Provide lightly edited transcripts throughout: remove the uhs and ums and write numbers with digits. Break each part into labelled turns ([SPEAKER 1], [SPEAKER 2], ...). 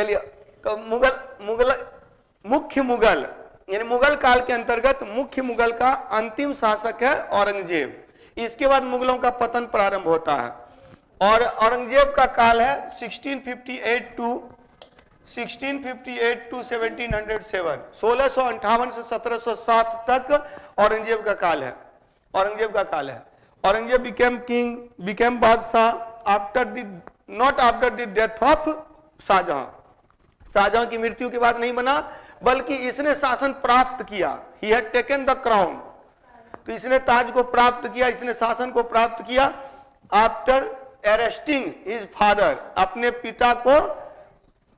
[SPEAKER 1] चलिए, तो मुख्य मुगल यानी मुगल काल के अंतर्गत मुख्य मुगल का अंतिम शासक है औरंगजेब। इसके बाद मुगलों का पतन प्रारंभ होता है और औरंगजेब का काल है 1658 टू 1707। 1658 से 1707 तक औरंगजेब का काल है। औरंगजेब became बादशाह not after the death of Shahjahan. Shahjahan की मृत्यु के बाद नहीं बना, बल्कि इसने शासन प्राप्त किया। He had taken the crown। तो इसने ताज को प्राप्त किया, इसने शासन को प्राप्त किया आफ्टर अरेस्टिंग हिज फादर। अपने पिता को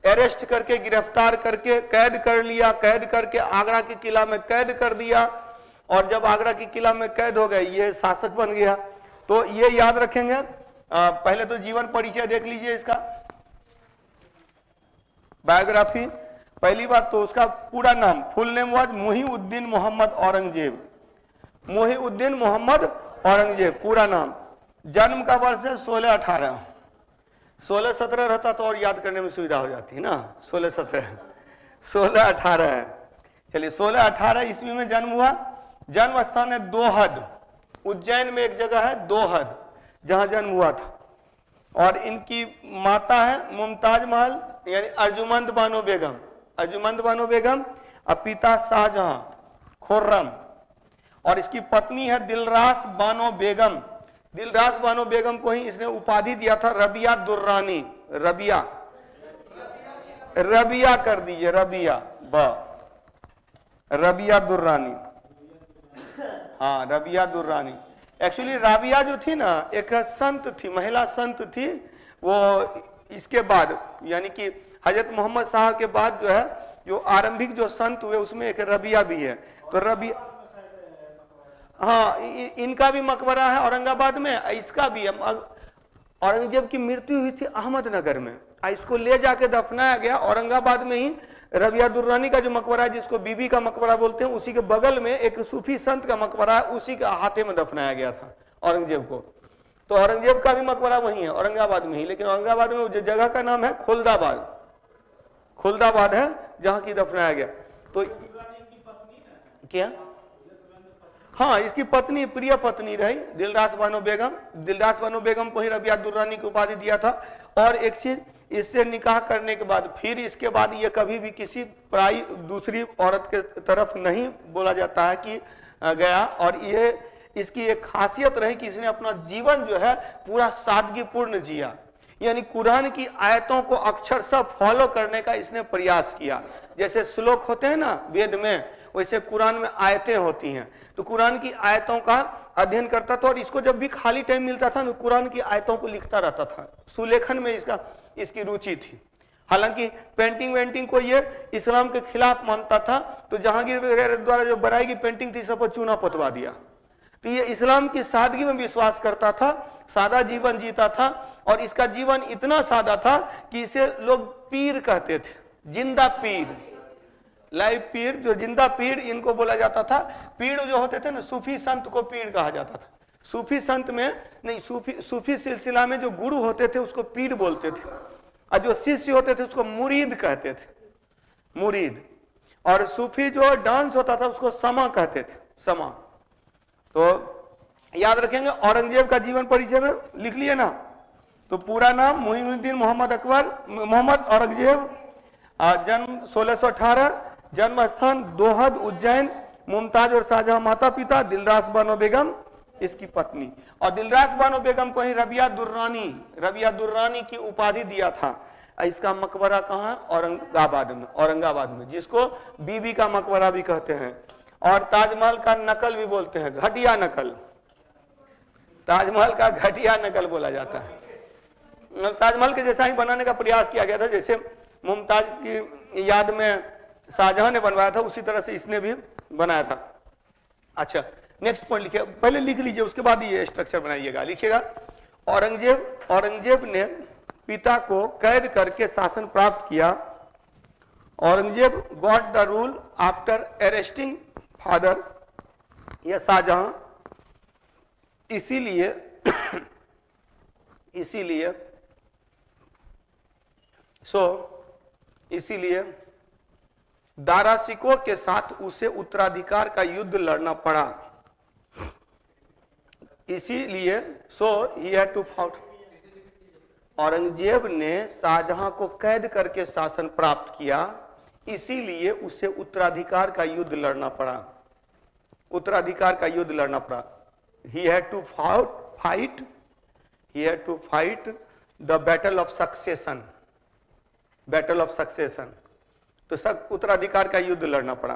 [SPEAKER 1] अरेस्ट करके, गिरफ्तार करके कैद कर लिया, कैद करके आगरा के किला में कैद कर दिया। और जब आगरा के किला में कैद हो गए, ये शासक बन गया। तो ये याद रखेंगे। पहले तो जीवन परिचय देख लीजिए इसका, बायोग्राफी। पहली बात तो उसका पूरा नाम, full name was Muhiuddin Muhammad Aurangzeb. Muhiuddin Muhammad Aurangzeb पूरा नाम। जन्म का वर्ष है 1618। 1617 रहता तो और याद करने में सुविधा हो जाती है ना। 1618 है। चलिए, 1618 ईस्वी में जन्म हुआ। जन्म स्थान है दोहद, उज्जैन में एक जगह है दोहद, जहां जन्म हुआ था। और इनकी माता है मुमताज महल यानी अर्जुमंद बानो बेगम, अर्जुमंद बानो बेगम, और पिता शाहजहां खुर्रम। और इसकी पत्नी है दिलरास बानो बेगम। दिलरास बानो बेगम को ही इसने उपाधि दिया था रबिया दुर्रानी। रबिया कर दीजिए, रबिया दुर्रानी। हाँ, रबिया दुर्रानी। एक्चुअली राबिया जो थी ना, एक संत थी, महिला संत थी। वो इसके बाद यानी कि हजरत मोहम्मद शाह के बाद जो है, जो आरंभिक जो संत हुए उसमें एक रबिया भी है। तो रबिया, हाँ, इनका भी मकबरा है औरंगाबाद में, इसका भी है। औरंगजेब की मृत्यु हुई थी अहमदनगर में, इसको ले जाके दफनाया गया औरंगाबाद में ही। रबिया दुर्रानी का जो मकबरा है, जिसको बीबी का मकबरा बोलते हैं, उसी के बगल में एक सूफी संत का मकबरा है, उसी के अहाते में दफनाया गया था औरंगजेब को। तो औरंगजेब का भी मकबरा वही है औरंगाबाद में ही, लेकिन औरंगाबाद में जो जगह का नाम है खुलदाबाद है, जहां की दफनाया गया। तो क्या, हाँ, इसकी पत्नी, प्रिय पत्नी रही दिलरास बानो बेगम। दिलरास बानो बेगम को ही रबिया दुर्रानी की उपाधि दिया था। और एक चीज, इससे निकाह करने के बाद फिर इसके बाद ये कभी भी किसी पराई दूसरी औरत के तरफ नहीं बोला जाता है कि गया। और ये इसकी एक खासियत रही कि इसने अपना जीवन जो है पूरा सादगीपूर्ण जिया, यानी कुरान की आयतों को अक्षरशः फॉलो करने का इसने प्रयास किया। जैसे श्लोक होते हैं ना वेद में, वैसे कुरान में आयतें होती हैं। तो कुरान की आयतों का अध्ययन करता था और इसको जब भी खाली टाइम मिलता था तो कुरान की आयतों को लिखता रहता था। सुलेखन में इसकी रुचि थी। हालांकि पेंटिंग वेंटिंग को ये इस्लाम के खिलाफ मानता था, तो जहांगीर वगैरह द्वारा जो बनाई गई पेंटिंग थी सब पर चूना पोतवा दिया। तो ये इस्लाम की सादगी में विश्वास करता था, सादा जीवन जीता था। और इसका जीवन इतना सादा था कि इसे लोग पीर कहते थे, जिंदा पीर, लाइव पीर, जो जिंदा पीर इनको बोला जाता था। पीर जो होते थे ना, सूफी संत को पीर कहा जाता था। सूफी संत में नहीं, सूफी सिलसिला में जो गुरु होते थे उसको पीर बोलते थे, और जो शिष्य होते थे उसको मुरीद कहते थे, मुरीद। और सूफी जो डांस होता था उसको समा कहते थे, समा। तो याद रखेंगे, औरंगजेब का जीवन परिचय में लिख लिए ना। तो पूरा नाम मुहीउद्दीन मोहम्मद औरंगजेब, जन्म 1618, जन्म स्थान दोहद उज्जैन, मुमताज और शाहजहां माता पिता, दिलरास बानो बेगम इसकी पत्नी। और दिलरास बानो बेगम को ही रबिया दुर्रानी की उपाधि दिया था। इसका मकबरा कहाँ है? औरंगाबाद में, जिसको बीबी का मकबरा भी कहते हैं। और ताजमहल का नकल भी बोलते हैं, घटिया नकल। ताजमहल का घटिया नकल बोला जाता है। ताजमहल के जैसा ही बनाने का प्रयास किया गया था, जैसे मुमताज की याद में शाहजहां ने बनवाया था, उसी तरह से इसने भी बनाया था। अच्छा, नेक्स्ट पॉइंट लिखिए, पहले लिख लीजिए, उसके बाद ये स्ट्रक्चर बनाइएगा। लिखिएगा, औरंगजेब ने पिता को कैद करके शासन प्राप्त किया। Aurangzeb got the rule after arresting father, या शाहजहां। इसीलिए सो इसीलिए दारा शिकोह के साथ उसे उत्तराधिकार का युद्ध लड़ना पड़ा। इसीलिए he had to fight. Aurangzeb ने शाहजहां को कैद करके शासन प्राप्त किया, इसीलिए उसे उत्तराधिकार का युद्ध लड़ना पड़ा। उत्तराधिकार का युद्ध लड़ना पड़ा। He had to fight the battle of succession. Battle of succession, तो उत्तराधिकार का युद्ध लड़ना पड़ा।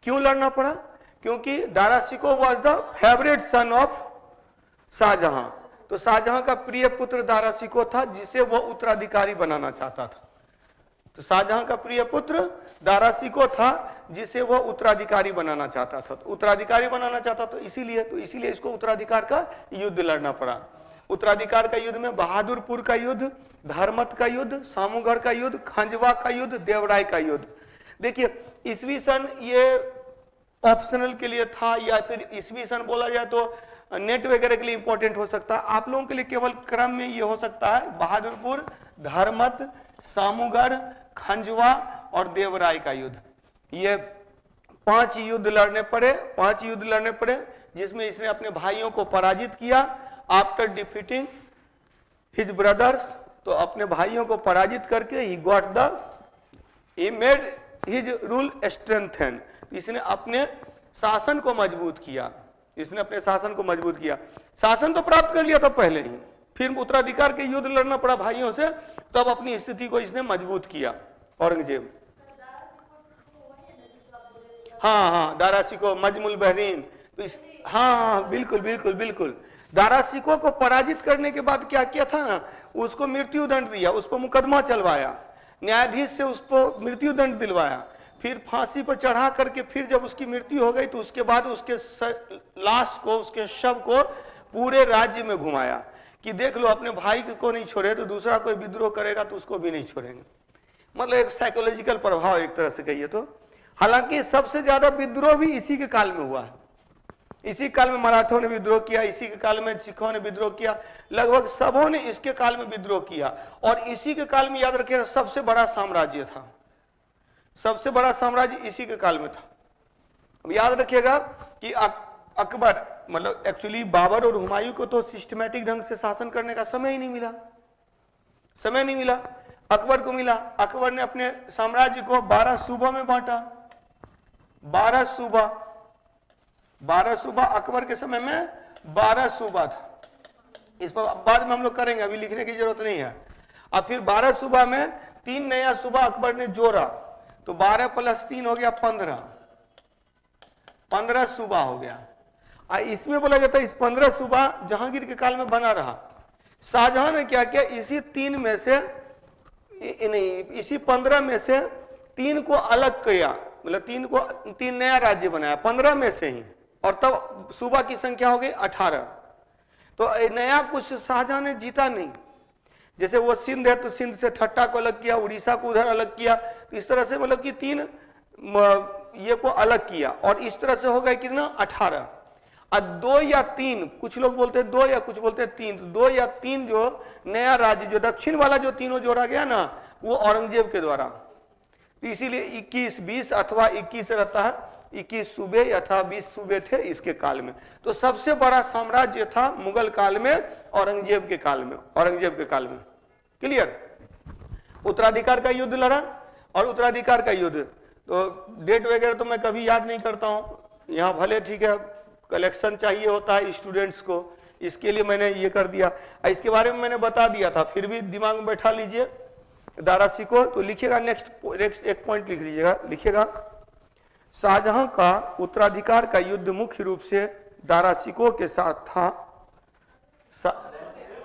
[SPEAKER 1] क्यों लड़ना पड़ा? क्योंकि Dara Shikoh was the favourite son of Shahjahan. तो शाहजहां का प्रिय पुत्र दारा शिकोह था, जिसे वह उत्तराधिकारी बनाना चाहता था। तो शाहजहां का प्रिय पुत्र दारा शिकोह था, जिसे वह उत्तराधिकारी बनाना चाहता था। तो उत्तराधिकारी बनाना चाहता तो इसीलिए इसको उत्तराधिकार का युद्ध लड़ना पड़ा। उत्तराधिकार का युद्ध में बहादुरपुर का युद्ध, धर्मत का युद्ध, सामूगढ़ का युद्ध, खंजवा का युद्ध, देवराय का युद्ध। देखिए ईसवी सन ये ऑप्शनल के लिए था, या फिर ईसवी सन बोला जाए तो नेट वगैरह के लिए इंपॉर्टेंट हो सकता है। आप लोगों के लिए केवल क्रम में ये हो सकता है बहादुरपुर, धर्मत, सामूगढ़, खंजवा और देवराय का युद्ध। ये 5 युद्ध लड़ने पड़े, जिसमें इसने अपने भाइयों को पराजित किया। आफ्टर डिफीटिंग हिज ब्रदर्स, तो अपने भाइयों को पराजित करके he made his rule strengthen. इसने अपने शासन को मजबूत किया। शासन तो प्राप्त कर लिया था पहले ही, फिर उत्तराधिकार के युद्ध लड़ना पड़ा भाइयों से, तब अपनी स्थिति को इसने मजबूत किया औरंगजेब। हाँ, दारा शिकोह, मजमुल बहरीन। तो हाँ, बिल्कुल। दारा शिकोह को पराजित करने के बाद क्या किया था ना, उसको मृत्यु दंड दिया, उस पर मुकदमा चलवाया, न्यायाधीश से उसको मृत्यु दंड दिलवाया, फिर फांसी पर चढ़ा करके फिर जब उसकी मृत्यु हो गई तो उसके बाद उसके लाश को, उसके शव को पूरे राज्य में घुमाया कि देख लो अपने भाई को नहीं छोड़े तो दूसरा कोई विद्रोह करेगा तो उसको भी नहीं छोड़ेंगे। मतलब एक साइकोलॉजिकल प्रभाव एक तरह से कहिए तो। हालांकि सबसे ज्यादा विद्रोह भी इसी के काल में हुआ है। इसी काल में मराठों ने विद्रोह किया, इसी के काल में सिखों ने विद्रोह किया, लगभग सबों ने इसके काल में विद्रोह किया। और इसी के काल में याद रखिएगा सबसे बड़ा साम्राज्य था, सबसे बड़ा साम्राज्य इसी के काल में था। अब याद रखिएगा कि अकबर, मतलब एक्चुअली बाबर और हुमायूं को तो सिस्टमैटिक ढंग से शासन करने का समय ही नहीं मिला, अकबर को मिला। अकबर ने अपने साम्राज्य को 12 सूबों में बांटा। 12 सूबा अकबर के समय में 12 सूबा था। इस पर बाद में हम लोग करेंगे, अभी लिखने की जरूरत नहीं है। अब फिर 12 सूबा में 3 नया सूबा अकबर ने जोड़ा, तो 12 + 3 हो गया 15 सूबा हो गया। इसमें बोला जाता है इस 15 सूबा जहांगीर के काल में बना रहा। शाहजहां ने क्या किया, इसी 15 में से 3 को अलग किया, मतलब 3 नया राज्य बनाया 15 में से ही, और तब सूबा की संख्या हो गई 18। तो नया कुछ शाहजहां ने जीता नहीं। जैसे वो सिंध है तो सिंध से ठट्टा को अलग किया, उड़ीसा को उधर अलग किया, तो इस तरह से मतलब कि 3 ये को अलग किया, और इस तरह से हो गया कितना 18। और 2 या 3, कुछ लोग बोलते हैं 2 या कुछ बोलते हैं 3, तो 2 या 3 जो नया राज्य जो दक्षिण वाला जो तीनों जोड़ा गया ना, वो औरंगजेब के द्वारा। तो इसीलिए 21, 20 अथवा 21 रहता है, 21 सूबे अथवा 20 सूबे थे इसके काल में। तो सबसे बड़ा साम्राज्य था मुगल काल में औरंगजेब के काल में, क्लियर। उत्तराधिकार का युद्ध लड़ा, और उत्तराधिकार का युद्ध तो डेट वगैरह तो मैं कभी याद नहीं करता हूं यहाँ, भले ठीक है कलेक्शन चाहिए होता है स्टूडेंट्स को, इसके लिए मैंने ये कर दिया। इसके बारे में मैंने बता दिया था, फिर भी दिमाग में बैठा लीजिए। दारा शिकोह, तो लिखिएगा नेक्स्ट एक पॉइंट लिख लीजिएगा, लिखिएगा शाहजहां का उत्तराधिकार का युद्ध मुख्य रूप से दारा शिकोह के साथ था।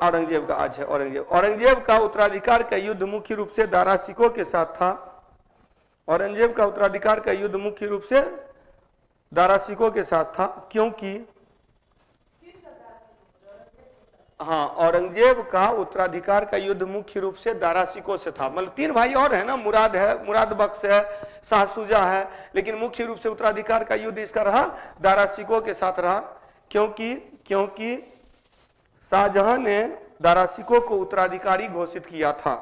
[SPEAKER 1] औरंगजेब का आज है औरंगजेब का उत्तराधिकार का युद्ध मुख्य रूप से दारा शिकोह के साथ था। औरंगजेब का उत्तराधिकार का युद्ध मुख्य रूप से दारा शिकोह के साथ था, क्योंकि हाँ, औरंगजेब का उत्तराधिकार का युद्ध मुख्य रूप से दारा शिकोह से था। मतलब 3 भाई और है ना, मुराद बख्श है, शाह शुजा है, लेकिन मुख्य रूप से उत्तराधिकार का युद्ध इसका रहा दारा शिकोह के साथ रहा, क्योंकि शाहजहां ने दारा शिकोह को उत्तराधिकारी घोषित किया था।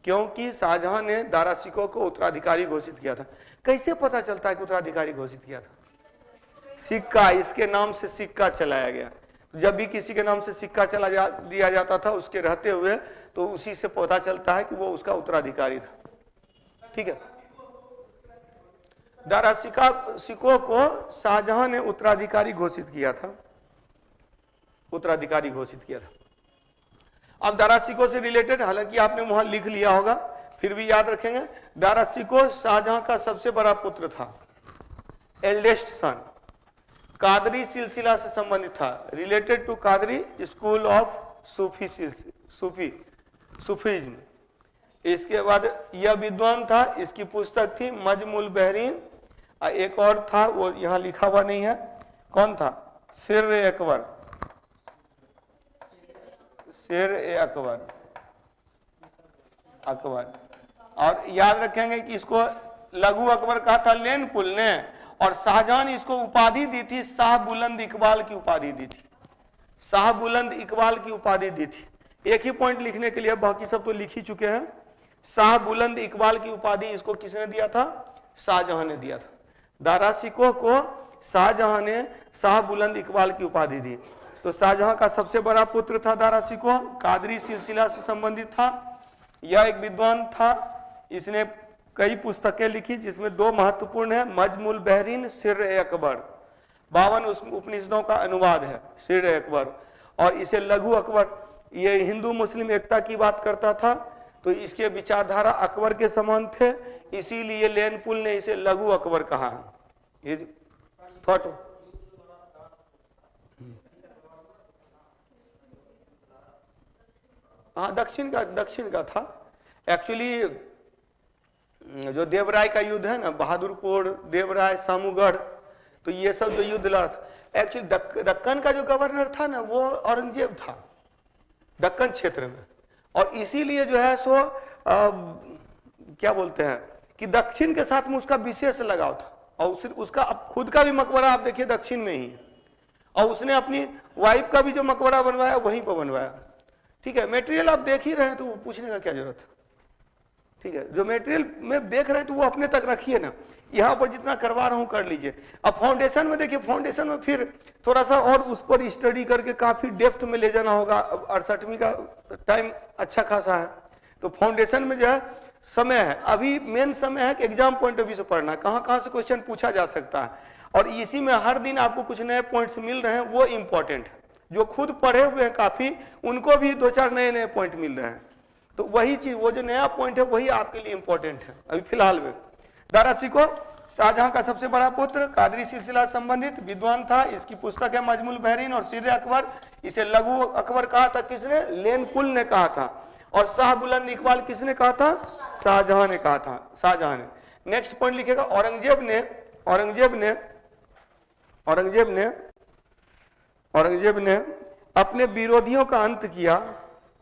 [SPEAKER 1] क्योंकि शाहजहां ने दारा शिकोह को उत्तराधिकारी घोषित किया था। कैसे पता चलता है कि उत्तराधिकारी घोषित किया था? सिक्का, इसके नाम से सिक्का चलाया गया। जब भी किसी के नाम से सिक्का दिया जाता था उसके रहते हुए, तो उसी से पता चलता है कि वो उसका उत्तराधिकारी था। ठीक है, दारा शिकोह को शाहजहां ने उत्तराधिकारी घोषित किया था, उत्तराधिकारी घोषित किया था। अब दारा शिकोह से रिलेटेड, हालांकि आपने वहां लिख लिया होगा, फिर भी याद रखेंगे। दारा शिकोह शाहजहां का सबसे बड़ा पुत्र था, एल्डेस्ट सन, कादरी सिलसिला से संबंधित था, related to Qadri school of Sufism. इसके बाद यह विद्वान था, इसकी पुस्तक थी मजमुल बहरीन। एक और था, वो यहां लिखा हुआ नहीं है, कौन था? शेर-ए-अकबर, शेर-ए-अकबर, अकबर। और याद रखेंगे कि इसको लघु अकबर कहा था लेनपुल ने, और शाहजहां ने इसको उपाधि दी थी, शाह बुलंद इकबाल की उपाधि दी थी, शाह बुलंद इकबाल की उपाधि दी थी। एक ही पॉइंट लिखने के लिए, बाकी सब तो लिख ही चुके हैं। शाह बुलंद इकबाल की उपाधि इसको किसने दिया था? शाहजहां ने दिया था। दारा शिकोह को शाहजहां ने शाह बुलंद इकबाल की उपाधि दी। तो शाहजहां का सबसे बड़ा पुत्र था दारा शिकोह, कादरी सिलसिला से संबंधित था। यह एक विद्वान था, इसने कई पुस्तकें लिखी, जिसमें दो महत्वपूर्ण है, मजमुल बहरीन, शेर-ए-अकबर। 52 उपनिषदों का अनुवाद है शेर-ए-अकबर। और इसे लघु अकबर, ये हिंदू मुस्लिम एकता की बात करता था, तो इसके विचारधारा अकबर के समान थे, इसीलिए लेनपुल ने इसे लघु अकबर कहा है। थॉट हाँ, दक्षिण का था एक्चुअली। जो देवराय का युद्ध है ना, बहादुरपुर, देवराय, सामूगढ़, तो ये सब जो युद्ध लड़ा था, एक्चुअली दक्कन का जो गवर्नर था ना, वो औरंगजेब था दक्कन क्षेत्र में। और इसीलिए जो है सो क्या बोलते हैं कि दक्षिण के साथ में उसका विशेष लगाव था। और उसका खुद का भी मकबरा आप देखिए दक्षिण में ही है, और उसने अपनी वाइफ का भी जो मकबरा बनवाया वहीं पर बनवाया। ठीक है, मटेरियल आप देख ही रहे हैं तो वो पूछने का क्या जरूरत है। ठीक है, जो मटेरियल में देख रहे हैं तो वो अपने तक रखिए ना, यहाँ पर जितना करवा रहा हूँ कर लीजिए। अब फाउंडेशन में देखिए, फाउंडेशन में फिर थोड़ा सा और उस पर स्टडी करके काफी डेप्थ में ले जाना होगा। 68वीं का टाइम अच्छा खासा है, तो फाउंडेशन में जो है समय है, अभी मेन समय है कि एग्जाम पॉइंट ऑफ व्यू से पढ़ना, कहाँ से क्वेश्चन पूछा जा सकता है, और इसी में हर दिन आपको कुछ नए पॉइंट्स मिल रहे हैं, वो इंपॉर्टेंट है। जो खुद पढ़े हुए हैं काफी, उनको भी 2-4 नए पॉइंट मिल रहे हैं, तो वही चीज, वो जो नया पॉइंट है वही आपके लिए इंपॉर्टेंट है अभी फिलहाल में। दारा शिकोह शाहजहां का सबसे बड़ा पुत्र, कादरी सिलसिला संबंधित विद्वान था। इसकी पुस्तक है मजमुल बहरीन और शेर-ए-अकबर। इसे लघु अकबर कहा था किसने? लेनपुल ने कहा था। और शाह बुलंद इकबाल किसने कहा था? शाहजहां ने कहा था, शाहजहां ने। नेक्स्ट पॉइंट लिखेगा, औरंगजेब ने अपने विरोधियों का अंत किया।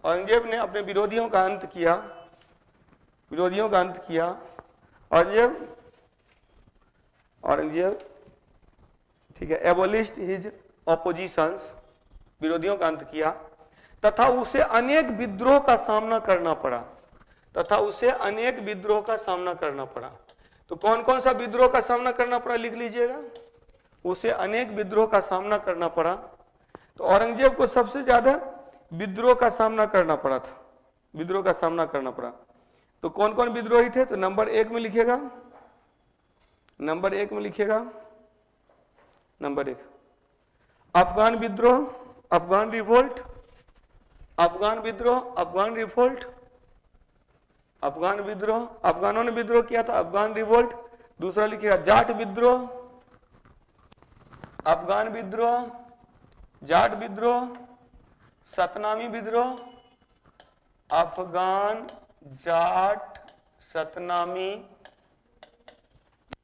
[SPEAKER 1] औरंगजेब ने अपने विरोधियों का अंत किया। औरंगजेब ठीक है, एबोलिश्ड हिज ऑपोजिशंस, विरोधियों का अंत किया, तथा उसे अनेक विद्रोह का सामना करना पड़ा। तो कौन कौन सा विद्रोह का सामना करना पड़ा लिख लीजिएगा। उसे अनेक विद्रोह का सामना करना पड़ा। तो औरंगजेब को सबसे ज्यादा विद्रोह का सामना करना पड़ा। तो कौन कौन विद्रोही थे? तो नंबर 1 में लिखिएगा, नंबर 1 अफगान विद्रोह, अफगान रिवोल्ट, अफगानों ने विद्रोह किया था, अफगान रिवोल्ट। दूसरा लिखिएगा जाट विद्रोह, अफगान विद्रोह, जाट विद्रोह, सतनामी विद्रोह, अफगान, जाट, सतनामी,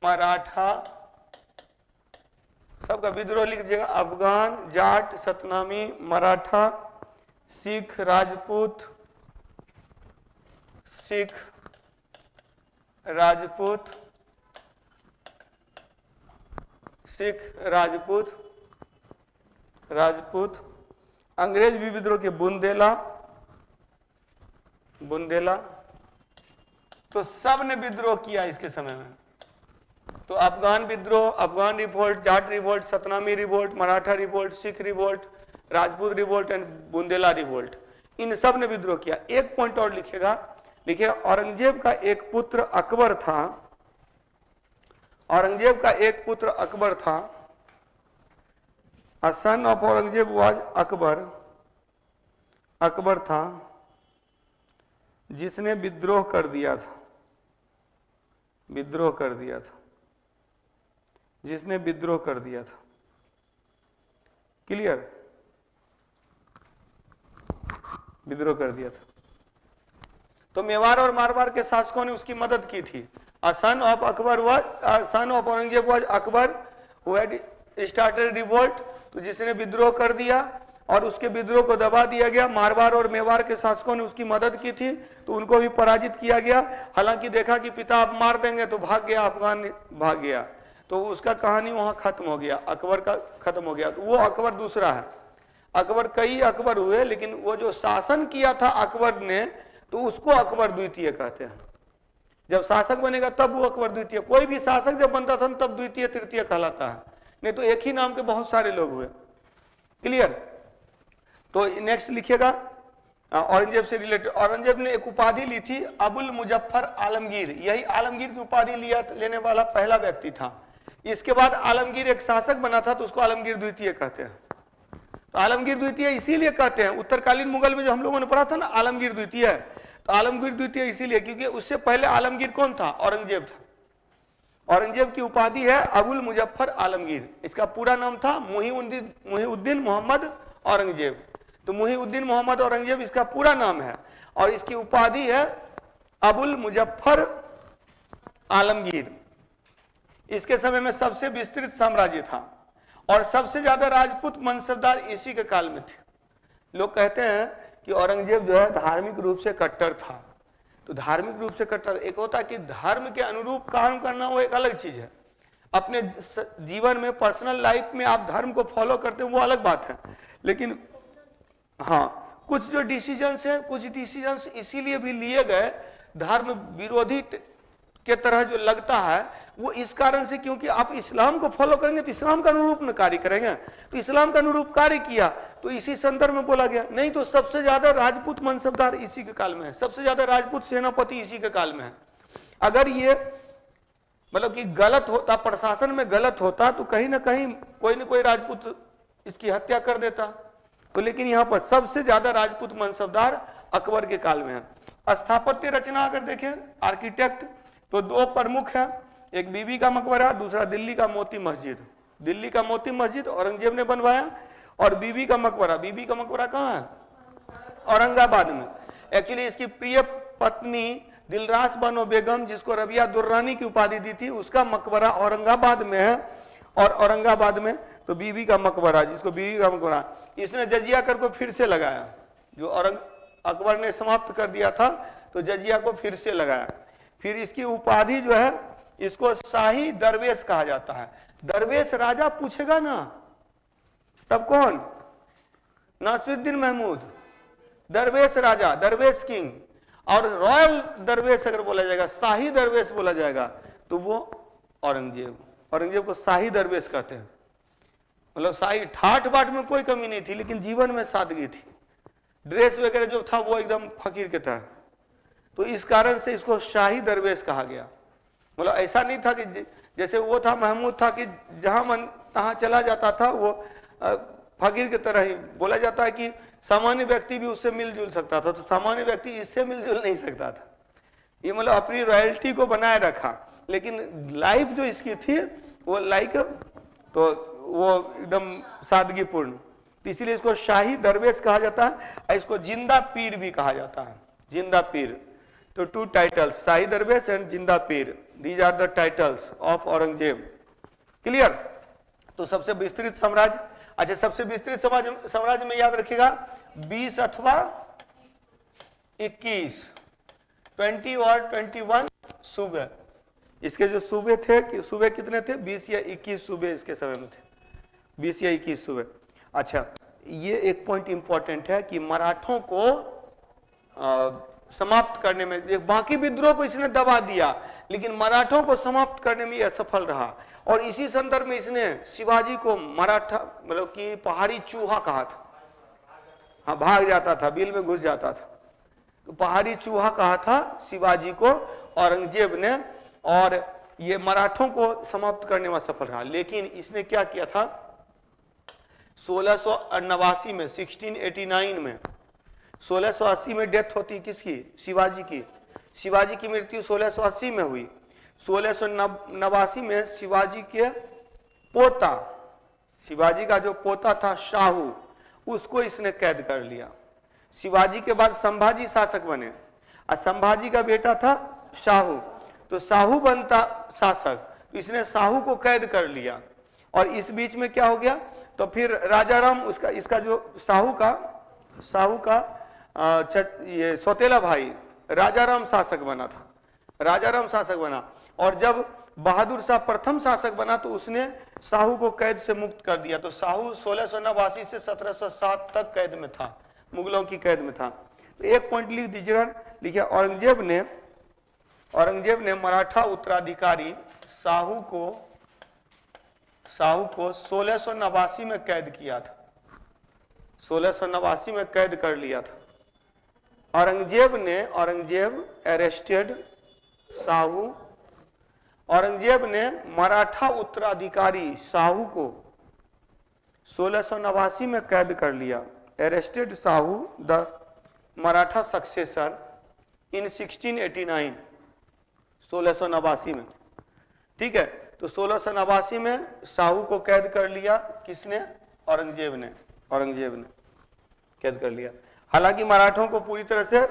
[SPEAKER 1] मराठा, सबका विद्रोह लिख दीजिएगा। अफगान, जाट, सतनामी, मराठा, सिख, राजपूत, अंग्रेज भी विद्रोह के बुंदेला, तो सब ने विद्रोह किया इसके समय में। तो अफगान विद्रोह, Afghan revolt, Jat revolt, Satnami revolt, Maratha revolt, Sikh revolt, Rajput revolt and Bundela revolt, इन सब ने विद्रोह किया। एक पॉइंट और लिखिएगा, देखिए औरंगजेब का एक पुत्र अकबर था, औरंगजेब का एक पुत्र अकबर था, a son of Aurangzeb was Akbar, Akbar था जिसने विद्रोह कर दिया था, विद्रोह कर दिया था, जिसने विद्रोह कर दिया था। क्लियर, विद्रोह कर दिया था। तो मेवाड़ और मारवाड़ के शासकों ने उसकी मदद की थी। A son of Akbar was, a son of Aurangzeb was Akbar who had started revolt, तो जिसने विद्रोह कर दिया और उसके विद्रोह को दबा दिया गया। मारवाड़ और मेवाड़ के शासकों ने उसकी मदद की थी, तो उनको भी पराजित किया गया। हालांकि देखा कि पिता आप मार देंगे तो भाग गया, अफगान भाग गया, तो उसका कहानी वहां खत्म हो गया, अकबर का खत्म हो गया। तो वो अकबर दूसरा है। अकबर, कई अकबर हुए, लेकिन वो जो शासन किया था अकबर ने, तो उसको अकबर द्वितीय कहते हैं। जब शासक बनेगा तब वो अकबर द्वितीय। कोई भी शासक जब बनता था तब द्वितीय तृतीय कहलाता है, नहीं तो एक ही नाम के बहुत सारे लोग हुए। क्लियर। तो नेक्स्ट लिखिएगा, औरंगजेब से रिलेटेड, औरंगजेब ने एक उपाधि ली थी अबुल मुजफ्फर आलमगीर। यही आलमगीर की उपाधि लेने वाला पहला व्यक्ति था। इसके बाद आलमगीर एक शासक बना था, तो उसको आलमगीर द्वितीय कहते हैं। तो आलमगीर द्वितीय इसीलिए कहते हैं, उत्तरकालीन मुगल में जो हम लोगों ने पढ़ा था ना आलमगीर द्वितीय, तो आलमगीर द्वितीय इसीलिए क्योंकि उससे पहले आलमगीर कौन था? औरंगजेब था। औरंगजेब की उपाधि है अबुल मुजफ्फर आलमगीर। इसका पूरा नाम था मुहीउद्दीन मोहम्मद औरंगजेब। तो मुहीउद्दीन मोहम्मद औरंगजेब इसका पूरा नाम है, और इसकी उपाधि है अबुल मुजफ्फर आलमगीर। इसके समय में सबसे विस्तृत साम्राज्य था और सबसे ज्यादा राजपूत मनसबदार इसी के काल में थे। लोग कहते हैं कि औरंगजेब जो है धार्मिक रूप से कट्टर था। तो धार्मिक रूप से कट्टर, एक होता है कि धर्म के अनुरूप काम करना, वो एक अलग चीज है। अपने जीवन में, पर्सनल लाइफ में आप धर्म को फॉलो करते हो, वो अलग बात है। लेकिन हाँ, कुछ जो डिसीजंस है, कुछ डिसीजंस इसीलिए भी लिए गए धर्म विरोधी के तरह जो लगता है, वो इस कारण से क्योंकि आप इस्लाम को फॉलो करेंगे तो इस्लाम का अनुरूप न कार्य करेंगे। तो इस्लाम का अनुरूप कार्य किया तो इसी संदर्भ में बोला गया। नहीं तो सबसे ज्यादा राजपूत मनसबदार इसी के काल में है, सबसे ज्यादा राजपूत सेनापति इसी के काल में है। अगर ये मतलब कि गलत होता, प्रशासन में गलत होता, तो कहीं ना कहीं कोई न कोई राजपूत इसकी हत्या कर देता। तो लेकिन यहाँ पर सबसे ज्यादा राजपूत मनसबदार अकबर के काल में है। स्थापत्य रचना अगर देखें, आर्किटेक्ट, तो दो प्रमुख है, एक बीबी का मकबरा, दूसरा दिल्ली का मोती मस्जिद। दिल्ली का मोती मस्जिद औरंगजेब ने बनवाया, और बीबी का मकबरा कहाँ है? औरंगाबाद में। एक्चुअली इसकी प्रिय पत्नी दिलरास बानो बेगम, जिसको रबिया दुर्रानी की उपाधि दी थी, उसका मकबरा औरंगाबाद में है। और औरंगाबाद में तो बीबी का मकबरा, जिसको बीबी का मकबरा, इसने जजिया कर को फिर से लगाया। जो अकबर ने समाप्त कर दिया था, तो जजिया को फिर से लगाया। फिर इसकी उपाधि जो है, इसको शाही दरवेश कहा जाता है। दरवेश राजा पूछेगा ना, तब कौन? नासिरुद्दीन महमूद। दरवेश राजा, दरवेश किंग। और रॉयल दरवेश अगर बोला जाएगा, शाही दरवेश बोला जाएगा, तो वो औरंगजेब। औरंगजेब को शाही दरवेश कहते हैं। मतलब शाही, ठाठ बाट में कोई कमी नहीं थी, लेकिन जीवन में सादगी थी। ड्रेस वगैरह जो था वो एकदम फकीर के तरह। तो इस कारण से इसको शाही दरवेश कहा गया। मतलब ऐसा नहीं था कि जैसे वो था, महमूद था कि जहां मन तहां चला जाता था, वो फकीर की तरह ही। बोला जाता है कि सामान्य व्यक्ति भी उससे मिलजुल सकता था, तो सामान्य व्यक्ति इससे मिलजुल नहीं सकता था। ये मतलब अपनी रॉयल्टी को बनाए रखा, लेकिन लाइफ जो इसकी थी वो लाइक, तो वो एकदम सादगीपूर्ण। तो इसीलिए इसको शाही दरवेश कहा जाता है। इसको जिंदा पीर भी कहा जाता है, जिंदा पीर। तो टू टाइटल्स, शाही दरवेश एंड जिंदा पीर, these are the titles of Aurangzeb. Clear. तो सबसे विस्तृत साम्राज्य, अच्छा सबसे विस्तृत साम्राज्य में याद रखिएगा 20 अथवा 21, 20 और 21 सूबे। इसके जो सूबे थे, कि सूबे कितने थे? 20 या 21 सूबे इसके समय में थे, 20 या 21 सूबे। अच्छा, ये एक पॉइंट इंपॉर्टेंट है कि मराठों को समाप्त करने में, बाकी विद्रोह को इसने दबा दिया लेकिन मराठों को समाप्त करने में यह सफल रहा। और इसी संदर्भ में इसने शिवाजी को मराठा मतलब कि पहाड़ी चूहा कहा था। हाँ, भाग जाता था, बिल में घुस जाता था, तो पहाड़ी चूहा कहा था शिवाजी को औरंगजेब ने, और ये मराठों को समाप्त करने में सफल रहा। लेकिन इसने क्या किया था 1689 में, 1689 में, 1680 में डेथ होती किसकी, शिवाजी की। शिवाजी की मृत्यु 1680 में हुई। 1689 में शिवाजी के पोता, शिवाजी का जो पोता था शाहू, उसको इसने कैद कर लिया। शिवाजी के बाद संभाजी शासक बने और संभाजी का बेटा था शाहू, तो शाहू बनता शासक, तो इसने शाहू को कैद कर लिया। और इस बीच में क्या हो गया, तो फिर राजाराम उसका इसका जो शाहू का ये सौतेला भाई राजाराम शासक बना था, राजाराम शासक बना। और जब बहादुर शाह प्रथम शासक बना तो उसने शाहू को कैद से मुक्त कर दिया। तो शाहू 1689 से 1707 तक कैद में था, मुगलों की कैद में था। तो एक पॉइंट लिख दीजिएगा, लिखिए औरंगजेब ने मराठा उत्तराधिकारी शाहू को 1689 में कैद किया था, 1689 में कैद कर लिया था। औरंगजेब ने मराठा उत्तराधिकारी शाहू को 1689 में कैद कर लिया। Arrested Shahu the Maratha successor in 1689, 1689 में, ठीक है। तो 1689 में शाहू को कैद कर लिया किसने, औरंगजेब ने कैद कर लिया। हालांकि मराठों को पूरी तरह से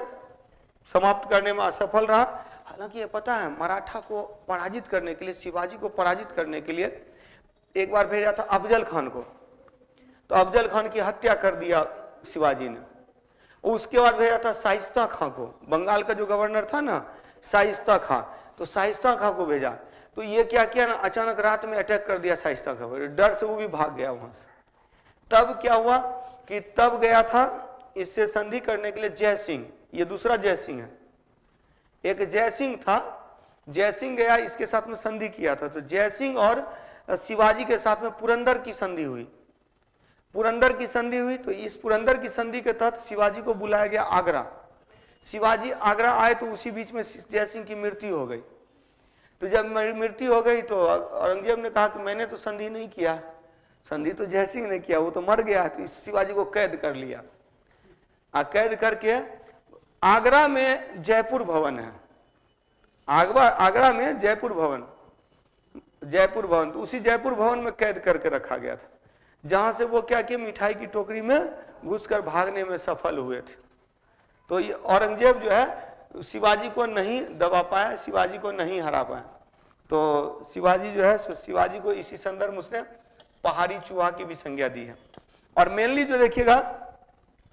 [SPEAKER 1] समाप्त करने में असफल रहा। हालांकि ये पता है मराठा को पराजित करने के लिए, शिवाजी को पराजित करने के लिए एक बार भेजा था अफजल खान को, तो अफजल खान की हत्या कर दिया शिवाजी ने। उसके बाद भेजा था शाइस्ता खां को, बंगाल का जो गवर्नर था ना शाइस्ता खां, तो शाइस्ता खां को भेजा। तो ये क्या किया ना, अचानक रात में अटैक कर दिया शाइस्ता खां पर, डर से वो भी भाग गया वहां से। तब क्या हुआ कि तब गया था इससे संधि करने के लिए जय सिंह, ये दूसरा जय सिंह है, एक जय सिंह था, जय सिंह गया इसके साथ में संधि किया था। तो जय सिंह और शिवाजी के साथ में पुरंदर की संधि हुई, तो इस पुरंदर की संधि के तहत शिवाजी को बुलाया गया आगरा। शिवाजी आगरा आए तो उसी बीच में जय सिंह की मृत्यु हो गई। तो जब मृत्यु हो गई तो औरंगजेब ने कहा कि मैंने तो संधि नहीं किया, संधि तो जय सिंह ने किया, वो तो मर गया। तो शिवाजी को कैद कर लिया, कैद करके आगरा में जयपुर भवन है, आगरा में जयपुर भवन, तो उसी जयपुर भवन में कैद करके रखा गया था, जहां से वो क्या किया, मिठाई की टोकरी में घुसकर भागने में सफल हुए थे। तो ये औरंगजेब जो है शिवाजी को नहीं दबा पाया, शिवाजी को नहीं हरा पाया। तो शिवाजी जो है, शिवाजी को इसी संदर्भ में उसने पहाड़ी चूहा की भी संज्ञा दी है। और मेनली जो देखिएगा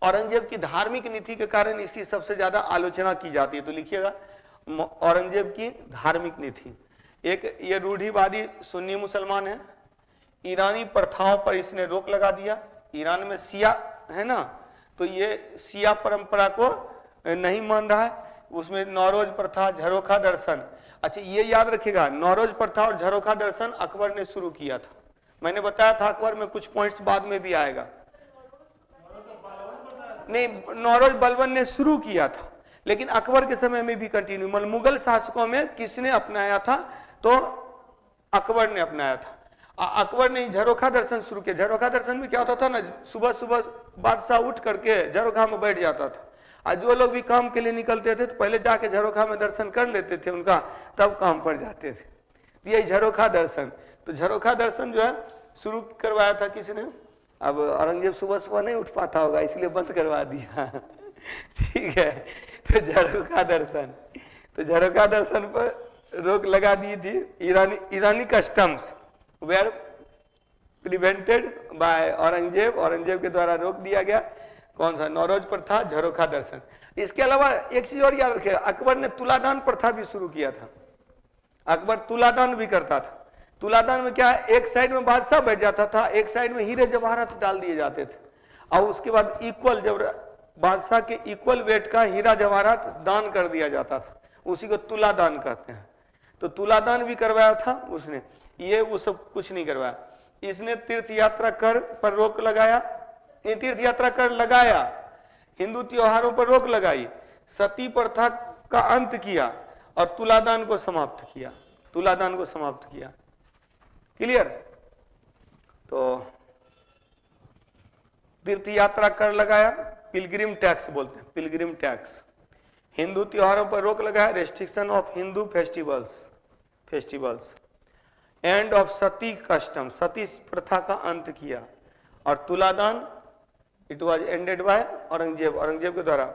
[SPEAKER 1] औरंगजेब की धार्मिक नीति के कारण इसकी सबसे ज्यादा आलोचना की जाती है। तो लिखिएगा औरंगजेब की धार्मिक नीति, एक ये रूढ़िवादी सुन्नी मुसलमान है, ईरानी प्रथाओं पर इसने रोक लगा दिया। ईरान में शिया है ना, तो ये शिया परंपरा को नहीं मान रहा है, उसमें नौरोज प्रथा, झरोखा दर्शन। अच्छा ये याद रखिएगा, नौरोज प्रथा और झरोखा दर्शन अकबर ने शुरू किया था। मैंने बताया था अकबर में कुछ पॉइंट्स बाद में भी आएगा, नहीं नौरोज बलबन ने शुरू किया था, लेकिन अकबर के समय में भी कंटिन्यू, मतलब मुगल शासकों में किसने अपनाया था, तो अकबर ने अपनाया था। अकबर ने झरोखा दर्शन शुरू किया। झरोखा दर्शन में क्या होता था ना, सुबह सुबह बादशाह उठ करके झरोखा में बैठ जाता था, और जो लोग भी काम के लिए निकलते थे तो पहले जाके झरोखा में दर्शन कर लेते थे उनका, तब काम पर जाते थे। यही झरोखा दर्शन, तो झरोखा दर्शन जो है शुरू करवाया था किसने, अब औरंगजेब सुबह सुबह नहीं उठ पाता होगा इसलिए बंद करवा दिया ठीक है। तो झरोखा दर्शन पर रोक लगा दी थी। Irani customs were prevented by Aurangzeb के द्वारा रोक दिया गया। कौन सा, नौरोज प्रथा, झरोखा दर्शन। इसके अलावा एक चीज और याद रखिए, अकबर ने तुलादान प्रथा भी शुरू किया था। अकबर तुलादान भी करता था। तुलादान में क्या है, एक साइड में बादशाह बैठ जाता था, एक साइड में हीरे जवाहरात डाल दिए जाते थे, और उसके बाद इक्वल जब बादशाह के इक्वल वेट का हीरा जवाहरात दान कर दिया जाता था, उसी को तुला दान कहते हैं। तो तुला दान भी करवाया था उसने, ये वो सब कुछ नहीं करवाया। इसने तीर्थ यात्रा कर पर रोक लगाया, तीर्थ यात्रा कर लगाया, हिंदू त्योहारों पर रोक लगाई, सती प्रथा का अंत किया और तुलादान को समाप्त किया, तुलादान को समाप्त किया। क्लियर? तो तीर्थ यात्रा कर लगाया, पिलग्रिम टैक्स बोलते हैं, पिलग्रिम टैक्स। हिंदू त्योहारों पर रोक लगाया, restriction of Hindu festivals. And of sati custom, sati प्रथा का अंत किया। और tuladan it was ended by Aurangzeb, Aurangzeb के द्वारा।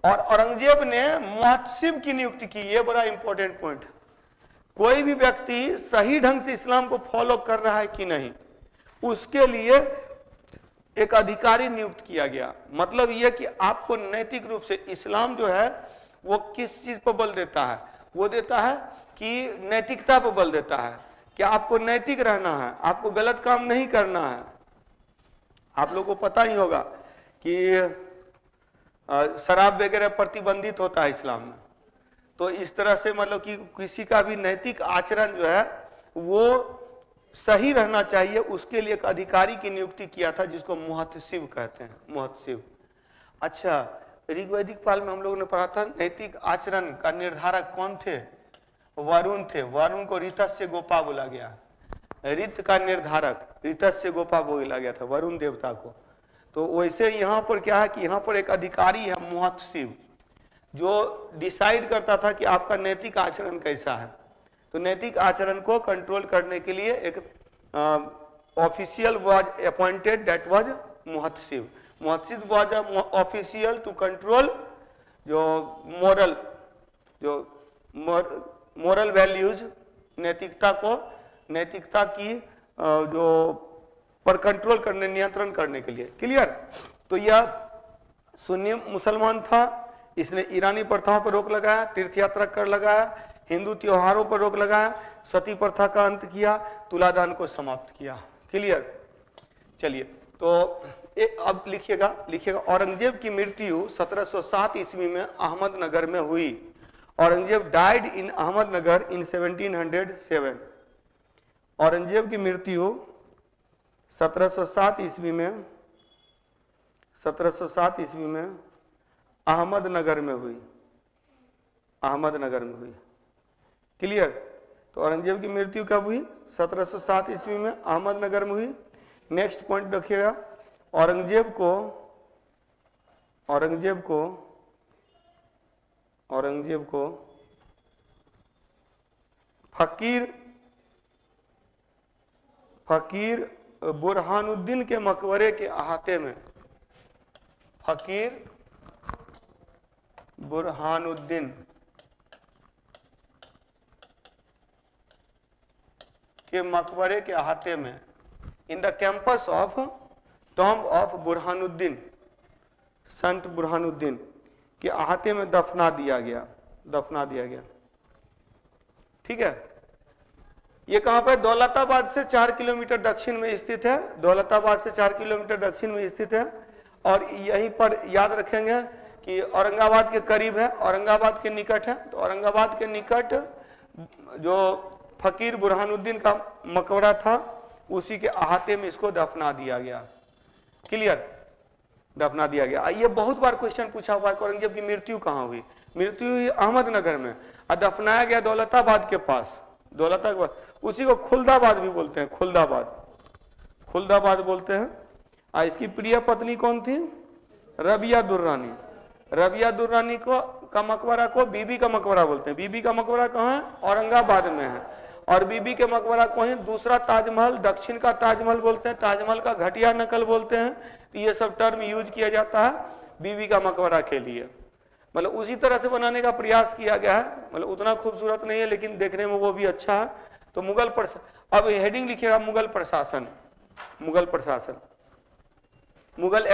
[SPEAKER 1] और औरंगजेब ने मुहतसिब की नियुक्ति की, ये बड़ा इंपॉर्टेंट पॉइंट। कोई भी व्यक्ति सही ढंग से इस्लाम को फॉलो कर रहा है कि नहीं, उसके लिए एक अधिकारी नियुक्त किया गया। मतलब यह कि आपको नैतिक रूप से इस्लाम जो है वो किस चीज पर बल देता है, वो देता है कि नैतिकता पर बल देता है कि आपको नैतिक रहना है, आपको गलत काम नहीं करना है। आप लोगों को पता ही होगा कि शराब वगैरह प्रतिबंधित होता है इस्लाम में। तो इस तरह से मतलब कि किसी का भी नैतिक आचरण जो है वो सही रहना चाहिए, उसके लिए एक अधिकारी की नियुक्ति किया था जिसको मुहतसिब कहते हैं, मुहतसिब। अच्छा, ऋग्वैदिक काल में हम लोगों ने पढ़ा था नैतिक आचरण का निर्धारक कौन थे? वरुण थे। वरुण को ऋतस्य गोपा बोला गया, ऋत का निर्धारक ऋतस्य गोपा बोला गया था वरुण देवता को। तो वैसे यहाँ पर क्या है कि यहाँ पर एक अधिकारी है मुहतसिब, जो डिसाइड करता था कि आपका नैतिक आचरण कैसा है। तो नैतिक आचरण को कंट्रोल करने के लिए एक official was appointed, that was Muhtasib. Muhtasib was official to control जो मोरल वैल्यूज, नैतिकता की जो पर कंट्रोल करने, नियंत्रण करने के लिए। क्लियर? तो यह सुन्नी मुसलमान था, इसने ईरानी प्रथाओं पर रोक लगाया, तीर्थ यात्रा कर लगाया, हिंदू त्योहारों पर रोक लगाया, सती प्रथा का अंत किया, तुलादान को समाप्त किया। क्लियर? चलिए, तो अब लिखिएगा औरंगजेब की मृत्यु 1707 ईस्वी में अहमदनगर में हुई। औरंगजेब डाइड इन अहमदनगर इन 1707। औरंगजेब की मृत्यु 1707 ईस्वी में अहमदनगर में हुई, अहमदनगर में हुई। क्लियर? तो औरंगजेब की मृत्यु कब हुई? 1707 ईस्वी में अहमदनगर में हुई। नेक्स्ट पॉइंट रखिएगा, औरंगजेब को फकीर बुरहानुद्दीन के मकबरे के अहाते में, फकीर बुरहानुद्दीन के मकबरे के अहाते में, in the campus of tomb of Burhanuddin, संत बुरहानुद्दीन के अहाते में दफना दिया गया। ठीक है? ये कहां पर? दौलताबाद से 4 किलोमीटर दक्षिण में स्थित है, दौलताबाद से 4 किलोमीटर दक्षिण में स्थित है। और यहीं पर याद रखेंगे कि औरंगाबाद के करीब है, औरंगाबाद के निकट है। तो औरंगाबाद के निकट जो फकीर बुरहानुद्दीन का मकबरा था, उसी के अहाते में इसको दफना दिया गया। क्लियर? दफना दिया गया। ये बहुत बार क्वेश्चन पूछा हुआ है कि औरंगजेब की मृत्यु कहाँ हुई? मृत्यु हुई अहमदनगर में और दफनाया गया दौलताबाद के पास, दौलताबाद। उसी को खुलदाबाद भी बोलते हैं, खुलदाबाद बोलते हैं। इसकी प्रिय पत्नी कौन थी? रबिया दुर्रानी। रबिया दुर्रानी का मकबरा को बीबी का मकबरा बोलते हैं। बीबी का मकबरा कहाँ है? औरंगाबाद में है। और बीबी के मकबरा को ही दूसरा ताजमहल, दक्षिण का ताजमहल बोलते हैं, ताजमहल का घटिया नकल बोलते हैं। तो ये सब टर्म यूज किया जाता है बीबी का मकबरा के लिए। मतलब उसी तरह से बनाने का प्रयास किया गया है, मतलब उतना खूबसूरत नहीं है लेकिन देखने में वो भी अच्छा है। तो मुगल प्रशासन, अब हेडिंग लिखिएगा मुगल प्रशासन, मुगल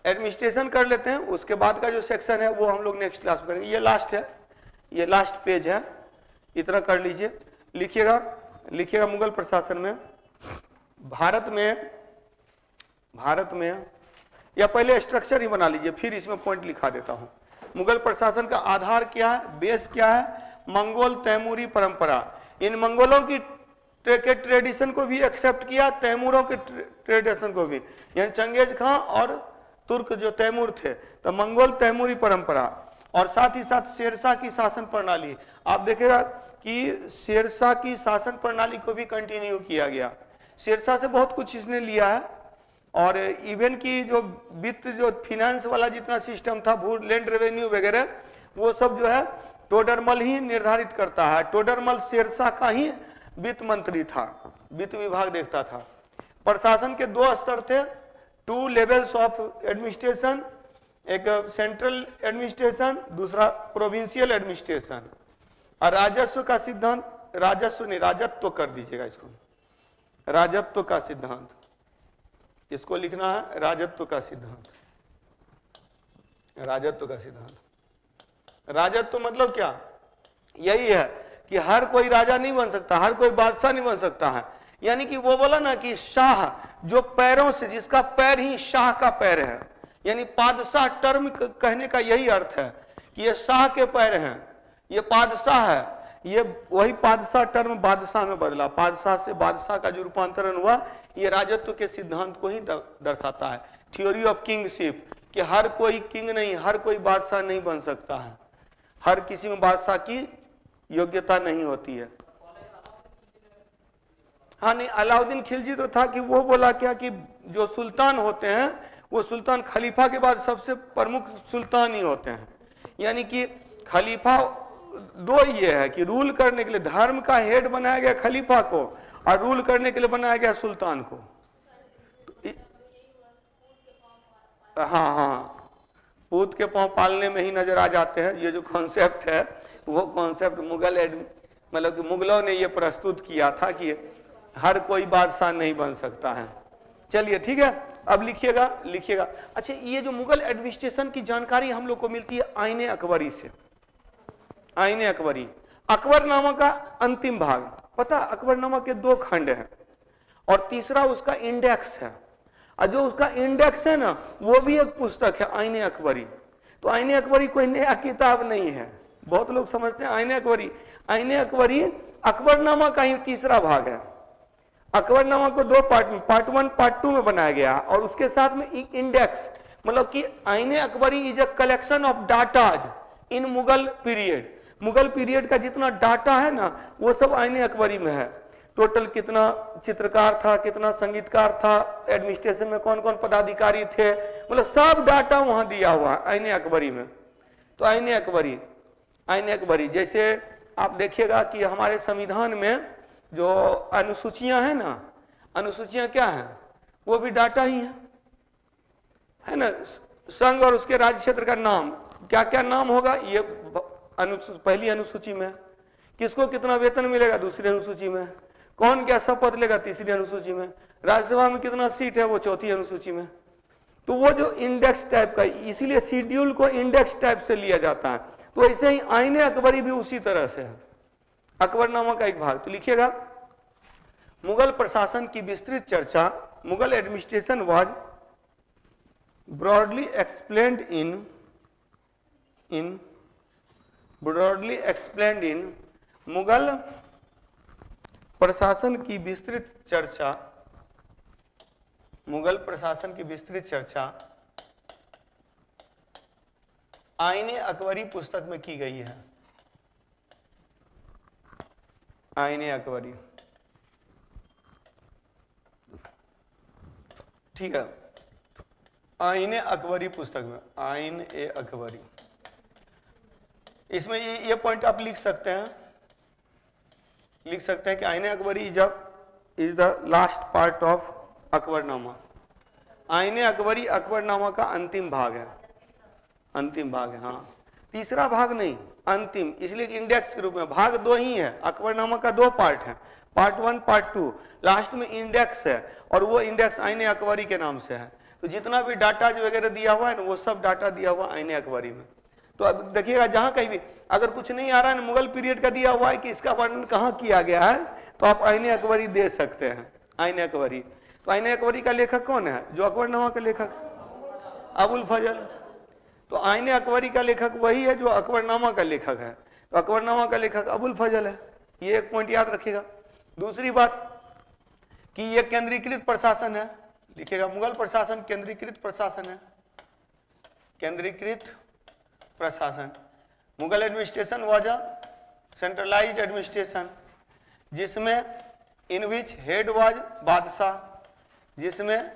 [SPEAKER 1] एडमिनिस्ट्रेशन कर लेते हैं। उसके बाद का जो सेक्शन है वो हम लोग नेक्स्ट क्लास में करेंगे। ये लास्ट है, ये लास्ट पेज है, इतना कर लीजिए। लिखिएगा मुगल प्रशासन में भारत में या पहले स्ट्रक्चर ही बना लीजिए, फिर इसमें पॉइंट लिखा देता हूं। मुगल प्रशासन का आधार क्या है, बेस क्या है? मंगोल तैमूरी परंपरा। इन मंगोलों की के ट्रेडिशन को भी एक्सेप्ट किया, तैमूरों के ट्रेडिशन को भी, यानी चंगेज खां और तुर्क जो तैमूर थे, तो मंगोल तैमूरी परंपरा। और साथ ही साथ शेरशाह की शासन प्रणाली। आप देखेगा कि शेरशाह की शासन प्रणाली को भी कंटिन्यू किया गया। शेरशाह से बहुत कुछ इसने लिया है, और इवन की जो वित्त जो फिनेंस वाला जितना सिस्टम था, भू लैंड रेवेन्यू वगैरह, वो सब जो है टोडरमल ही निर्धारित करता है। टोडरमल शेरशाह का ही वित्त मंत्री था, वित्त विभाग देखता था। प्रशासन के 2 स्तर थे, 2 लेवल्स ऑफ एडमिनिस्ट्रेशन, एक सेंट्रल एडमिनिस्ट्रेशन, दूसरा प्रोविंशियल एडमिनिस्ट्रेशन। और राजस्व का सिद्धांत, राजस्व नहीं, राजत्व कर दीजिएगा इसको, राजत्व का सिद्धांत, इसको लिखना है राजत्व का सिद्धांत। राजत्व का सिद्धांत, राजत्व मतलब क्या? यही है कि हर कोई राजा नहीं बन सकता, हर कोई बादशाह नहीं बन सकता है। यानी कि वो बोला ना कि शाह जो पैरों से, जिसका पैर ही शाह का पैर है, यानी पादशाह टर्म कहने का यही अर्थ है कि ये शाह के पैर हैं, ये बादशाह है। ये वही बादशाह टर्म बादशाह में बदला, बादशाह से बादशाह का जो रूपांतरण हुआ, ये राजत्व के सिद्धांत को ही दर्शाता है। थ्योरी ऑफ किंगशिप, कि हर कोई किंग नहीं, हर कोई बादशाह नहीं बन सकता है, हर किसी में बादशाह की योग्यता नहीं होती है। हाँ नहीं, अलाउद्दीन खिलजी तो था कि वो बोला क्या कि जो सुल्तान होते हैं वो सुल्तान खलीफा के बाद सबसे प्रमुख सुल्तान ही होते हैं। यानी कि खलीफा 2 ये है कि रूल करने के लिए धर्म का हेड बनाया गया खलीफा को, और रूल करने के लिए बनाया गया सुल्तान को। हाँ हाँ, पूत के पांव पालने में ही नजर आ जाते हैं। ये जो कॉन्सेप्ट है वो कॉन्सेप्ट मतलब कि मुगलों ने ये प्रस्तुत किया था कि हर कोई बादशाह नहीं बन सकता है। चलिए ठीक है, अब लिखिएगा। अच्छा, ये जो मुगल एडमिनिस्ट्रेशन की जानकारी हम लोग को मिलती है आईने अकबरी से। आईने अकबरी, अकबरनामा का अंतिम भाग, पता अकबरनामा के 2 खंड हैं, और तीसरा उसका इंडेक्स है। और जो उसका इंडेक्स है ना, वो भी एक पुस्तक है, आईने अकबरी। तो आईने अकबरी कोई नया किताब नहीं है। बहुत लोग समझते हैं आईने अकबरी अकबरनामा का ही तीसरा भाग है। अकबरनामा को 2 पार्ट में, पार्ट 1 पार्ट 2 में बनाया गया, और उसके साथ में एक इंडेक्स, मतलब कि आईने Akbari is a collection of datas in Mughal period. Mughal period का जितना डाटा है ना, वो सब आईने अकबरी में है। टोटल कितना चित्रकार था, कितना संगीतकार था, एडमिनिस्ट्रेशन में कौन कौन पदाधिकारी थे, मतलब सब डाटा वहां दिया हुआ है आईने अकबरी में। तो आईने अकबरी जैसे आप देखिएगा कि हमारे संविधान में जो अनुसूचियां हैं ना, अनुसूचियां क्या हैं? वो भी डाटा ही है ना। संघ और उसके राज्य क्षेत्र का नाम, क्या क्या नाम होगा, ये पहली अनुसूची में। किसको कितना वेतन मिलेगा, दूसरी अनुसूची में। कौन क्या शपथ लेगा, तीसरी अनुसूची में। राज्यसभा में कितना सीट है, वो 4थी अनुसूची में। तो वो जो इंडेक्स टाइप का, इसीलिए शेड्यूल को इंडेक्स टाइप से लिया जाता है। तो ऐसे ही आईने अकबरी भी उसी तरह से है, अकबरनामा का एक भाग। तो लिखिएगा, मुगल प्रशासन की विस्तृत चर्चा, Mughal administration was broadly explained इन मुगल प्रशासन की विस्तृत चर्चा, मुगल प्रशासन की विस्तृत चर्चा आईने अकबरी पुस्तक में की गई है। आईने अकबरी, ठीक है, आईने अकबरी पुस्तक में, आईन ए अकबरी। इसमें ये पॉइंट आप लिख सकते हैं कि आईने Akbari is the last part of Akbarnama. आईने अकबरी अकबरनामा का अंतिम भाग है, हाँ, तीसरा भाग नहीं, अंतिम, इसलिए इंडेक्स के रूप में। भाग 2 ही है, अकबरनामा का 2 पार्ट है, पार्ट 1 पार्ट 2, लास्ट में इंडेक्स है, और वो इंडेक्स आईने अकबरी के नाम से है। तो जितना भी डाटा वगैरह दिया हुआ है ना, वो सब डाटा दिया हुआ आईने अकबरी में। तो अब देखिएगा, जहां कहीं भी अगर कुछ नहीं आ रहा है, मुगल पीरियड का दिया हुआ है कि इसका वर्णन कहाँ किया गया है, तो आप आईने अकबरी दे सकते हैं, आईने अकबरी। तो आईने अकबरी का लेखक कौन है, जो अकबरनामा का लेखक? अबुल फजल। तो आईने अकबरी का लेखक वही है जो अकबरनामा का लेखक है, तो अकबरनामा का लेखक अबुल फजल है। ये एक पॉइंट याद रखिएगा। दूसरी बात कि ये केंद्रीकृत प्रशासन है, लिखिएगा मुगल प्रशासन केंद्रीकृत प्रशासन है, केंद्रीकृत प्रशासन। Mughal administration was a centralised administration, जिसमें इन विच हेड वाज बादशाह, जिसमें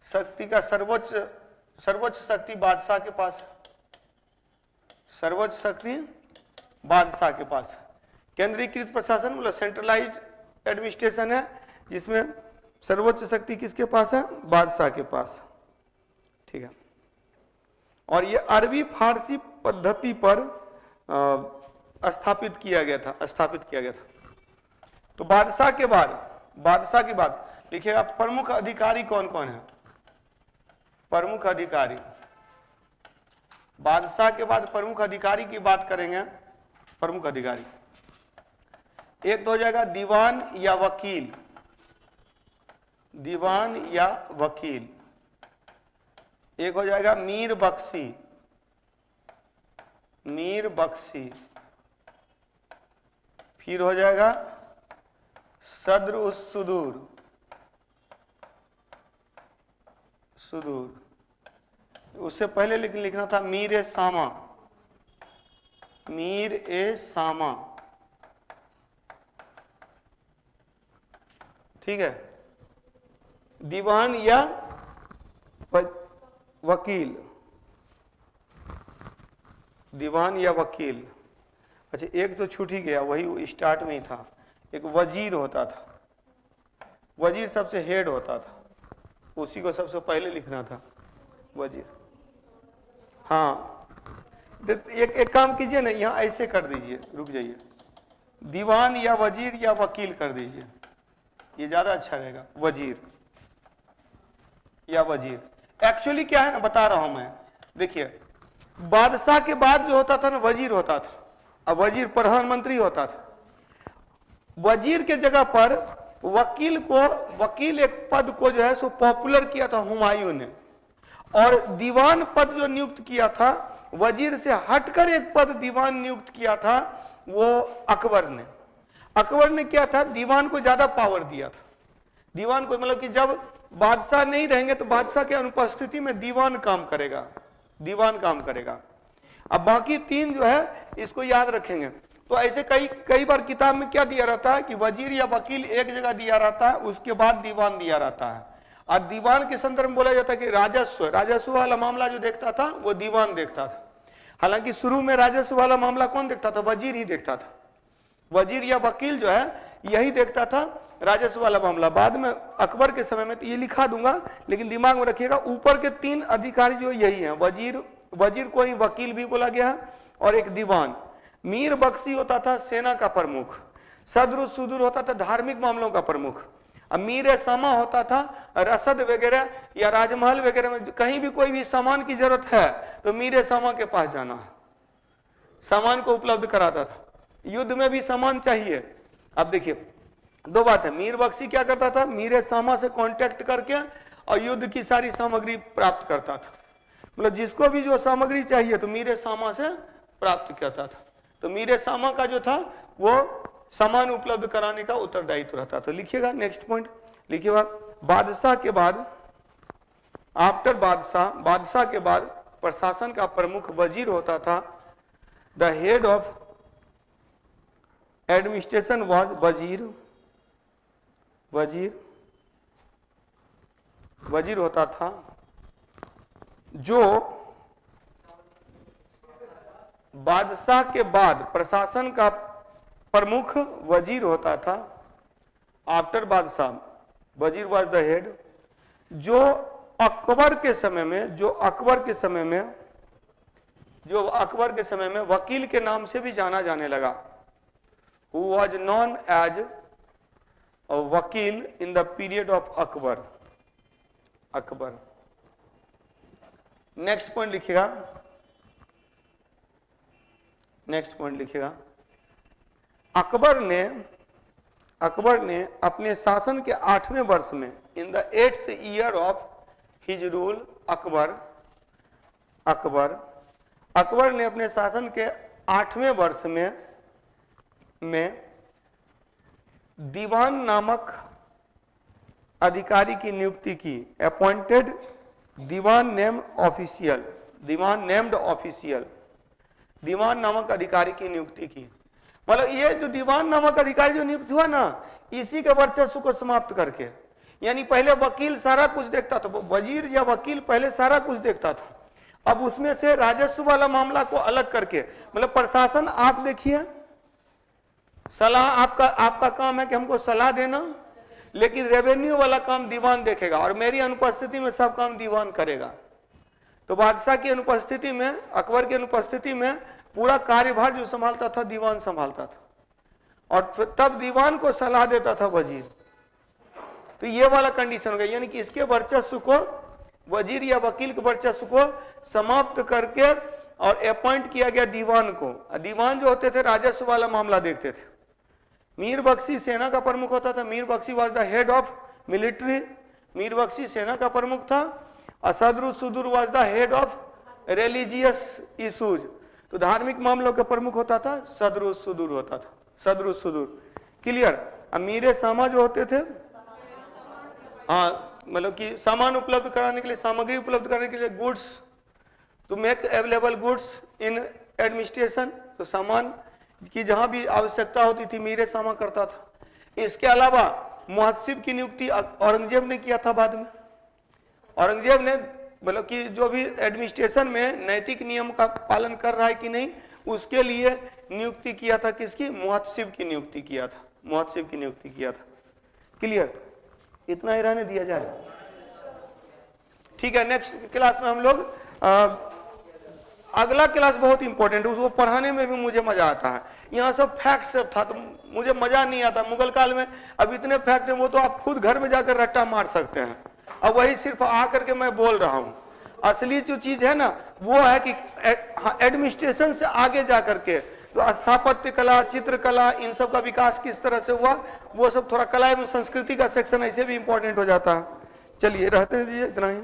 [SPEAKER 1] शक्ति का सर्वोच्च शक्ति बादशाह के पास, सर्वोच्च शक्ति बादशाह के पास। केंद्रीकृत प्रशासन मतलब सेंट्रलाइज्ड एडमिनिस्ट्रेशन है, जिसमें सर्वोच्च शक्ति किसके पास है? बादशाह के पास। ठीक है। और ये अरबी फारसी पद्धति पर स्थापित किया गया था। तो बादशाह के बाद लिखिएगा प्रमुख अधिकारी कौन कौन है? प्रमुख अधिकारी, बादशाह के बाद प्रमुख अधिकारी की बात करेंगे। प्रमुख अधिकारी एक तो हो जाएगा दीवान या वकील, दीवान या वकील। एक हो जाएगा मीर बख्शी, मीर बख्शी। फिर हो जाएगा सद्र उस सुदूर, सुदूर। उससे पहले लिखना था मीर ए सामा, मीर ए सामा। ठीक है। दीवान या वकील, दीवान या वकील। अच्छा एक तो छूट ही गया, वही स्टार्ट में ही था। एक वजीर होता था, वजीर सबसे हेड होता था, उसी को सबसे पहले लिखना था वजीर। हाँ एक काम कीजिए ना, यहाँ ऐसे कर दीजिए, रुक जाइए, दीवान या वजीर या वकील कर दीजिए, ये ज्यादा अच्छा रहेगा। वजीर या वजीर। एक्चुअली क्या है ना, बता रहा हूं मैं। देखिए बादशाह के बाद जो होता था ना वजीर होता था, अब वजीर प्रधानमंत्री होता था। वजीर के जगह पर वकील को, वकील एक पद को जो है सो पॉपुलर किया था हुमायूं ने, और दीवान पद जो नियुक्त किया था, वजीर से हटकर एक पद दीवान नियुक्त किया था वो अकबर ने। अकबर ने क्या था, दीवान को ज्यादा पावर दिया था। दीवान को मतलब कि जब बादशाह नहीं रहेंगे तो बादशाह के अनुपस्थिति में दीवान काम करेगा, दीवान काम करेगा। अब बाकी तीन जो है इसको याद रखेंगे। तो ऐसे कई बार किताब में क्या दिया रहता है कि वजीर या वकील एक जगह दिया रहता है, उसके बाद दीवान दिया रहता है। और दीवान के संदर्भ में बोला जाता है कि राजस्व वाला मामला जो देखता था वो दीवान देखता था। हालांकि शुरू में राजस्व वाला मामला कौन देखता था? वजीर ही देखता था। वजीर या वकील जो है यही देखता था राजस्व वाला मामला। बाद में अकबर के समय में तो ये लिखा दूंगा, लेकिन दिमाग में रखिएगा ऊपर के तीन अधिकारी जो यही हैं, वजीर को ही वकील भी बोला गया है, और एक दीवान। मीर बख्शी होता था सेना का प्रमुख, सद्र सुदूर होता था धार्मिक मामलों का प्रमुख, अब मीर सामा होता था रसद वगैरह या राजमहल वगैरह में कहीं भी कोई भी सामान की जरूरत है तो मीर सामा के पास जाना है, सामान को उपलब्ध कराता था। युद्ध में भी सामान चाहिए। अब देखिए दो बात है, मीर बख्शी क्या करता था, मीर सामा से कांटेक्ट करके और युद्ध की सारी सामग्री प्राप्त करता था। मतलब जिसको भी जो सामग्री चाहिए तो मीर सामा से प्राप्त करता था। तो मीर सामा का जो था वो सामान उपलब्ध कराने का उत्तरदायित्व रहता। तो लिखिएगा नेक्स्ट पॉइंट, लिखिएगा बादशाह के बाद, आफ्टर बादशाह के बाद प्रशासन का प्रमुख वजीर होता था। The head of administration was वजीर होता था, जो बादशाह के बाद प्रशासन का प्रमुख वजीर होता था। आफ्टर बादशाह वजीर वाज द हेड। जो अकबर के समय में वकील के नाम से भी जाना जाने लगा, who was known as a वकील in the period of Akbar. Next point लिखिएगा, अकबर ने अपने शासन के 8वें वर्ष में, in the 8th year of his rule, Akbar Akbar ने अपने शासन के 8वें वर्ष में दीवान नामक अधिकारी की नियुक्ति की। अपॉइंटेड दीवान नेम्ड ऑफिशियल, दीवान नामक अधिकारी की नियुक्ति की। मतलब ये जो दीवान नामक अधिकारी जो नियुक्त हुआ ना, इसी के वर्चस्व को समाप्त करके, यानी पहले वकील सारा कुछ देखता था, वजीर या वकील पहले सारा कुछ देखता था, अब उसमें से राजस्व वाला मामला को अलग करके, मतलब प्रशासन आप देखिए, सलाह आपका काम है कि हमको सलाह देना, लेकिन रेवेन्यू वाला काम दीवान देखेगा और मेरी अनुपस्थिति में सब काम दीवान करेगा। तो बादशाह की अनुपस्थिति में, अकबर की अनुपस्थिति में पूरा कार्यभार जो संभालता था दीवान संभालता था, और तब दीवान को सलाह देता था वजीर। तो ये वाला कंडीशन हो गया, यानी कि इसके वर्चस्व को, वजीर या वकील के वर्चस्व को समाप्त करके और अपॉइंट किया गया दीवान को। दीवान जो होते थे राजस्व वाला मामला देखते थे। मीर बख्शी सेना का प्रमुख होता था, Mir Bakhshi was the head of military, Mir Bakhshi सेना का प्रमुख था। और Sadrus Sudur was the head of religious issues, तो धार्मिक मामलों का प्रमुख होता था सदरुस सुदूर होता था, सदरुस सुदूर। क्लियर। अब मीर सामा जो होते थे, हाँ, मतलब कि सामान उपलब्ध कराने के लिए, सामग्री उपलब्ध कराने के लिए, goods to make available goods in administration, तो सामान की जहां भी आवश्यकता होती थी मीर सामा करता था। इसके अलावा मुहत्सिब की नियुक्ति औरंगजेब ने किया था बाद में। औरंगजेब ने मतलब कि जो भी एडमिनिस्ट्रेशन में नैतिक नियम का पालन कर रहा है कि नहीं, उसके लिए नियुक्ति किया था, किसकी? मुहत्सिब की नियुक्ति किया था, मुहत्सिब की नियुक्ति किया था। क्लियर। इतना ही रहने दिया जाए, ठीक है। नेक्स्ट क्लास में हम लोग अगला क्लास बहुत इंपॉर्टेंट है, उसको पढ़ाने में भी मुझे मजा आता है। यहाँ सब फैक्ट सब था तो मुझे मजा नहीं आता। मुगल काल में अब इतने फैक्ट है, वो तो आप खुद घर में जाकर रट्टा मार सकते हैं, अब वही सिर्फ आकर के मैं बोल रहा हूँ। असली जो चीज है ना वो है कि एडमिनिस्ट्रेशन से आगे जा करके तो स्थापत्य कला, चित्रकला, इन सब का विकास किस तरह से हुआ, वो सब थोड़ा कला एवं संस्कृति का सेक्शन ऐसे भी इंपॉर्टेंट हो जाता है। चलिए रहते दीजिए इतना ही।